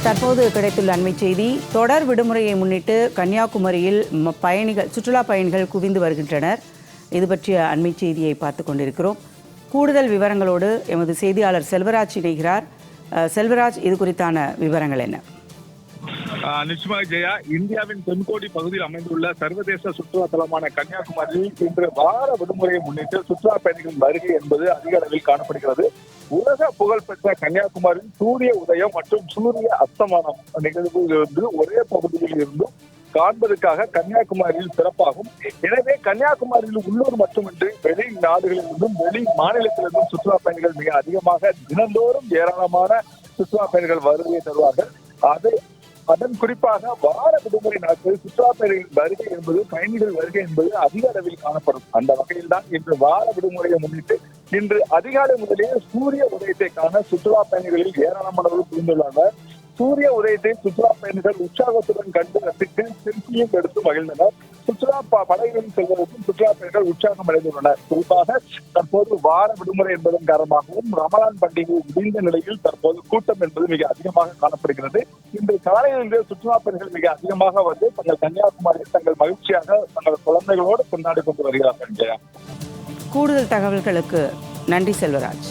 தற்போது கிடைத்துள்ள அண்மை செய்தி. தொடர் விடுமுறையை முன்னிட்டு கன்னியாகுமரியில் சுற்றுலா பயணிகள் குவிந்து வருகின்றனர். இது பற்றிய அண்மை செய்தியை பார்த்து கொண்டிருக்கிறோம். கூடுதல் விவரங்களோடு எமது செய்தியாளர் செல்வராஜ் இணைகிறார். செல்வராஜ், இது குறித்தான விவரங்கள் என்ன? நிச்சயமாக ஜெயா, இந்தியாவின் தென்கோடி பகுதியில் அமைந்துள்ள சர்வதேச சுற்றுலா தலமான கன்னியாகுமரியில் இன்று வார விடுமுறையை முன்னிட்டு சுற்றுலா பயணிகளின் வருகை என்பது அதிக அளவில் காணப்படுகிறது. உலக புகழ்பெற்ற கன்னியாகுமரியில் சூரிய உதயம் மற்றும் சூரிய அஸ்தமனம் நிகழ்வுகளிலிருந்து ஒரே பகுதியில் இருந்தும் காண்பதற்காக கன்னியாகுமரியில் சிறப்பாகும். எனவே கன்னியாகுமரியில் உள்ளூர் மட்டுமின்றி வெளி நாடுகளிலிருந்தும் வெளி மாநிலத்திலிருந்தும் சுற்றுலா பயணிகள் மிக அதிகமாக தினந்தோறும் ஏராளமான சுற்றுலா பயணிகள் வருகை தருவார்கள். அதன் குறிப்பாக வார விடுமுறை நாட்களில் சுற்றுலா பயணிகளின் வருகை என்பது பயணிகள் வருகை என்பது அதிக அளவில் காணப்படும். அந்த வகையில் தான் இன்று வார விடுமுறையை முன்னிட்டு இன்று அதிகாலை முதலேயே சூரிய உதயத்தை காண சுற்றுலா பயணிகளில் ஏராளமானவர்கள் புரிந்துள்ளனர். சூரிய உதயத்தை சுற்றுலா பயணிகள் உற்சாகத்துடன் கண்டு ரசித்து செல்ஃபியும் எடுத்து மகிழ்ந்தனர். சுற்றுலா படகுகளில் செல்வதற்கும் சுற்றுலா பயணிகள் உற்சாகம் அடைந்துள்ளனர். குறிப்பாக தற்போது வார விடுமுறை என்பதன் காரணமாகவும் ரமலான் பண்டிகை முடிந்த நிலையில் தற்போது கூட்டம் என்பது மிக அதிகமாக காணப்படுகிறது. இன்று காலையிலிருந்து சுற்றுலா பயணிகள் மிக அதிகமாக வந்து தங்கள் கன்னியாகுமரியில் தங்கள் மகிழ்ச்சியாக தங்கள் குழந்தைகளோடு கொண்டாடி கொண்டு வருகிறார்கள். கூடுதல் தகவல்களுக்கு நன்றி செல்வராஜ்.